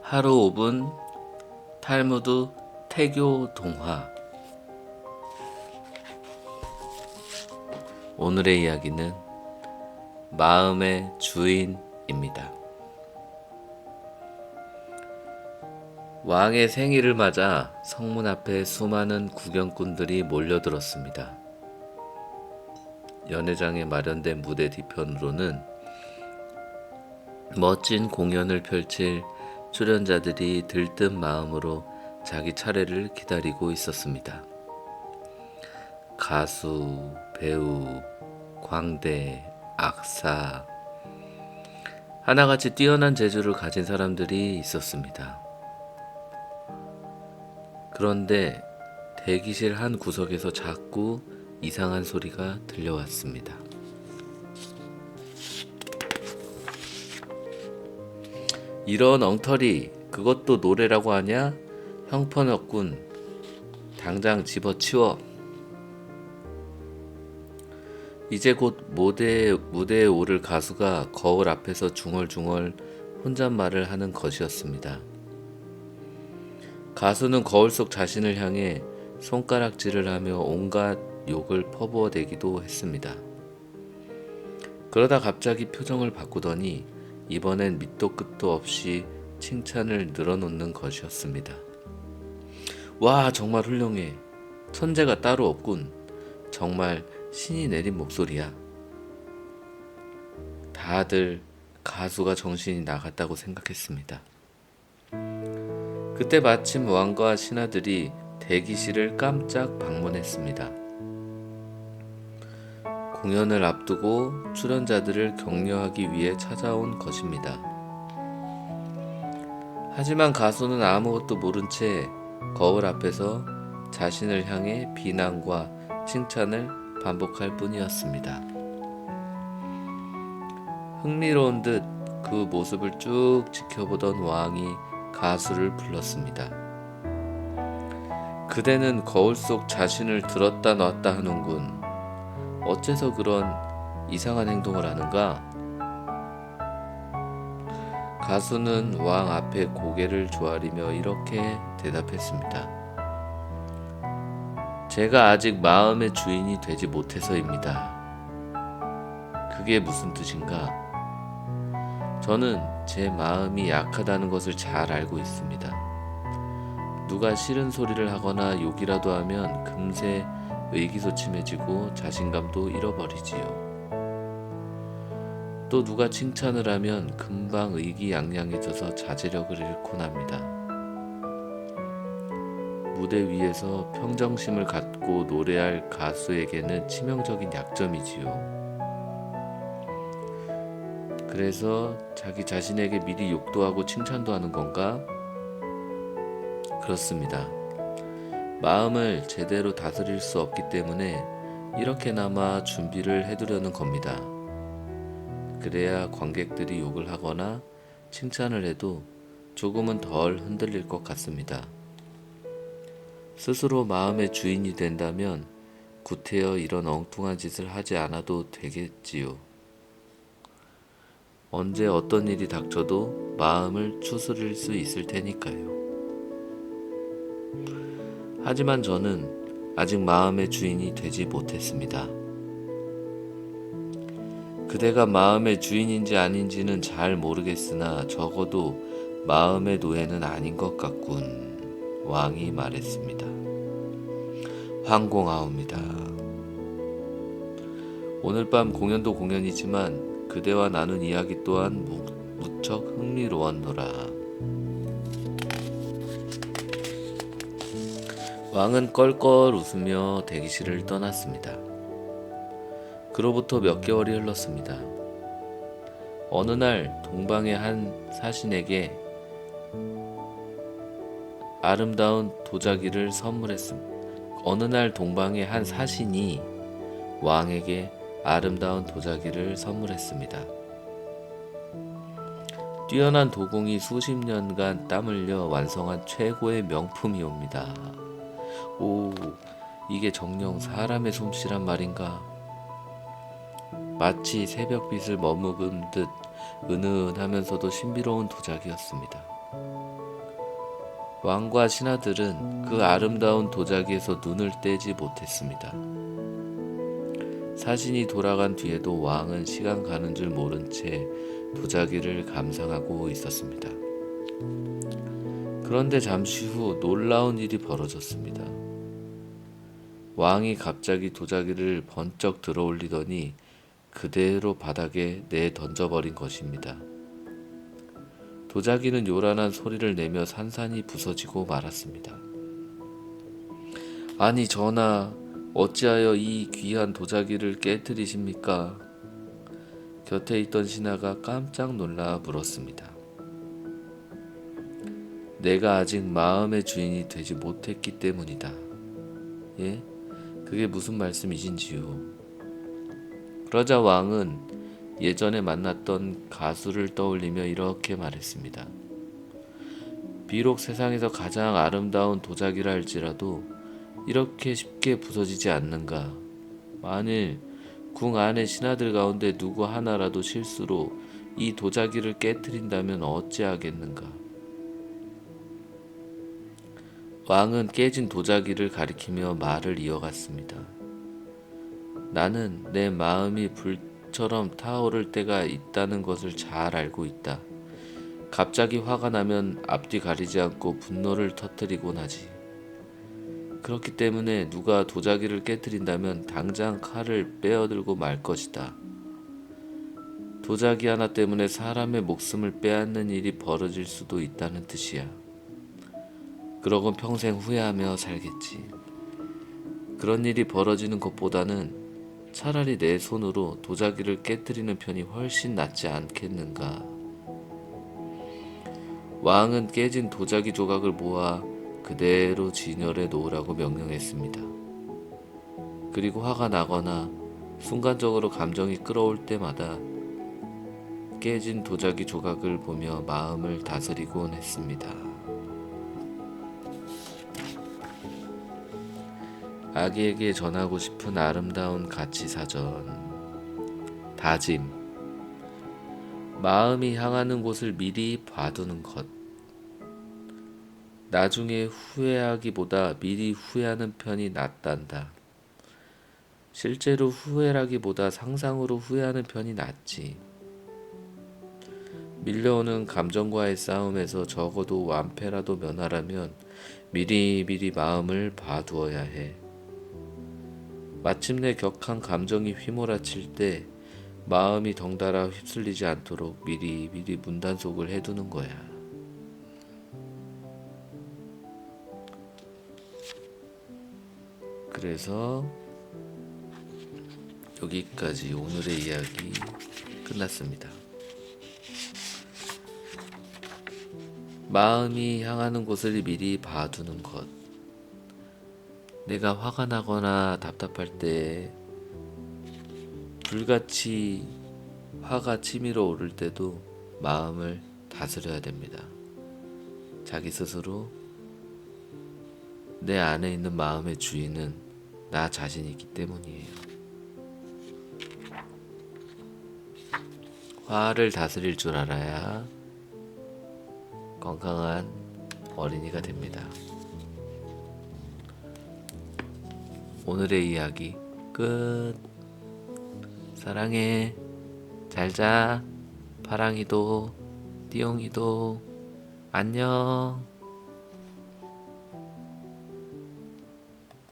하루 5분 탈무드 태교 동화. 오늘의 이야기는 마음의 주인입니다. 왕의 생일을 맞아 성문 앞에 수많은 구경꾼들이 몰려들었습니다. 연회장에 마련된 무대 뒤편으로는 멋진 공연을 펼칠 출연자들이 들뜬 마음으로 자기 차례를 기다리고 있었습니다. 가수, 배우, 광대, 악사, 하나같이 뛰어난 재주를 가진 사람들이 있었습니다. 그런데 대기실 한 구석에서 자꾸 이상한 소리가 들려왔습니다. 이런 엉터리, 그것도 노래라고 하냐? 형편없군. 당장 집어치워. 이제 곧 무대에 오를 가수가 거울 앞에서 중얼중얼 혼잣말을 하는 것이었습니다. 가수는 거울 속 자신을 향해 손가락질을 하며 온갖 욕을 퍼부어대기도 했습니다. 그러다 갑자기 표정을 바꾸더니 이번엔 밑도 끝도 없이 칭찬을 늘어놓는 것이었습니다. 와, 정말 훌륭해. 천재가 따로 없군. 정말 신이 내린 목소리야. 다들 가수가 정신이 나갔다고 생각했습니다. 그때 마침 왕과 신하들이 대기실을 깜짝 방문했습니다. 공연을 앞두고 출연자들을 격려하기 위해 찾아온 것입니다. 하지만 가수는 아무것도 모른 채 거울 앞에서 자신을 향해 비난과 칭찬을 반복할 뿐이었습니다. 흥미로운 듯 그 모습을 쭉 지켜보던 왕이 가수를 불렀습니다. 그대는 거울 속 자신을 들었다 놨다 하는군. 어째서 그런 이상한 행동을 하는가? 가수는 왕 앞에 고개를 조아리며 이렇게 대답했습니다. 제가 아직 마음의 주인이 되지 못해서입니다. 그게 무슨 뜻인가? 저는 제 마음이 약하다는 것을 잘 알고 있습니다. 누가 싫은 소리를 하거나 욕이라도 하면 금세 의기소침해지고 자신감도 잃어버리지요. 또 누가 칭찬을 하면 금방 의기양양해져서 자제력을 잃곤 합니다. 무대 위에서 평정심을 갖고 노래할 가수에게는 치명적인 약점이지요. 그래서 자기 자신에게 미리 욕도 하고 칭찬도 하는 건가? 그렇습니다. 마음을 제대로 다스릴 수 없기 때문에 이렇게나마 준비를 해두려는 겁니다. 그래야 관객들이 욕을 하거나 칭찬을 해도 조금은 덜 흔들릴 것 같습니다. 스스로 마음의 주인이 된다면 구태여 이런 엉뚱한 짓을 하지 않아도 되겠지요. 언제 어떤 일이 닥쳐도 마음을 추스릴 수 있을 테니까요. 하지만 저는 아직 마음의 주인이 되지 못했습니다. 그대가 마음의 주인인지 아닌지는 잘 모르겠으나 적어도 마음의 노예는 아닌 것 같군. 왕이 말했습니다. 황공하옵니다. 오늘 밤 공연도 공연이지만 그대와 나눈 이야기 또한 무척 흥미로웠노라. 왕은 껄껄 웃으며 대기실을 떠났습니다. 그로부터 몇 개월이 흘렀습니다. 어느 날 동방의 한 사신에게 아름다운 도자기를 선물했습니다. 어느 날 동방의 한 사신이 왕에게 아름다운 도자기를 선물했습니다. 뛰어난 도공이 수십 년간 땀 흘려 완성한 최고의 명품이옵니다. 오, 이게 정녕 사람의 솜씨란 말인가? 마치 새벽빛을 머무른 듯 은은하면서도 신비로운 도자기였습니다. 왕과 신하들은 그 아름다운 도자기에서 눈을 떼지 못했습니다. 사신이 돌아간 뒤에도 왕은 시간 가는 줄 모른 채 도자기를 감상하고 있었습니다. 그런데 잠시 후 놀라운 일이 벌어졌습니다. 왕이 갑자기 도자기를 번쩍 들어올리더니 그대로 바닥에 내던져버린 것입니다. 도자기는 요란한 소리를 내며 산산이 부서지고 말았습니다. 아니 전하, 어찌하여 이 귀한 도자기를 깨뜨리십니까? 곁에 있던 신하가 깜짝 놀라 물었습니다. 내가 아직 마음의 주인이 되지 못했기 때문이다. 예? 그게 무슨 말씀이신지요? 그러자 왕은 예전에 만났던 가수를 떠올리며 이렇게 말했습니다. 비록 세상에서 가장 아름다운 도자기라 할지라도 이렇게 쉽게 부서지지 않는가. 만일 궁 안의 신하들 가운데 누구 하나라도 실수로 이 도자기를 깨트린다면 어찌하겠는가. 왕은 깨진 도자기를 가리키며 말을 이어갔습니다. 나는 내 마음이 불처럼 타오를 때가 있다는 것을 잘 알고 있다. 갑자기 화가 나면 앞뒤 가리지 않고 분노를 터뜨리곤 하지. 그렇기 때문에 누가 도자기를 깨트린다면 당장 칼을 빼어들고 말 것이다. 도자기 하나 때문에 사람의 목숨을 빼앗는 일이 벌어질 수도 있다는 뜻이야. 그러곤 평생 후회하며 살겠지. 그런 일이 벌어지는 것보다는 차라리 내 손으로 도자기를 깨뜨리는 편이 훨씬 낫지 않겠는가. 왕은 깨진 도자기 조각을 모아 그대로 진열해 놓으라고 명령했습니다. 그리고 화가 나거나 순간적으로 감정이 끌어올 때마다 깨진 도자기 조각을 보며 마음을 다스리곤 했습니다. 아기에게 전하고 싶은 아름다운 가치사전. 다짐. 마음이 향하는 곳을 미리 봐두는 것. 나중에 후회하기보다 미리 후회하는 편이 낫단다. 실제로 후회라기보다 상상으로 후회하는 편이 낫지. 밀려오는 감정과의 싸움에서 적어도 완패라도 면하려면 미리미리 마음을 봐두어야 해. 마침내 격한 감정이 휘몰아칠 때 마음이 덩달아 휩쓸리지 않도록 미리미리 문단속을 해두는 거야. 그래서 여기까지 오늘의 이야기 끝났습니다. 마음이 향하는 곳을 미리 봐두는 것. 내가 화가 나거나 답답할 때 불같이 화가 치밀어 오를 때도 마음을 다스려야 됩니다. 자기 스스로 내 안에 있는 마음의 주인은 나 자신이기 때문이에요. 화를 다스릴 줄 알아야 건강한 어린이가 됩니다. 오늘의 이야기 끝. 사랑해. 잘 자. 파랑이도, 띠용이도, 안녕.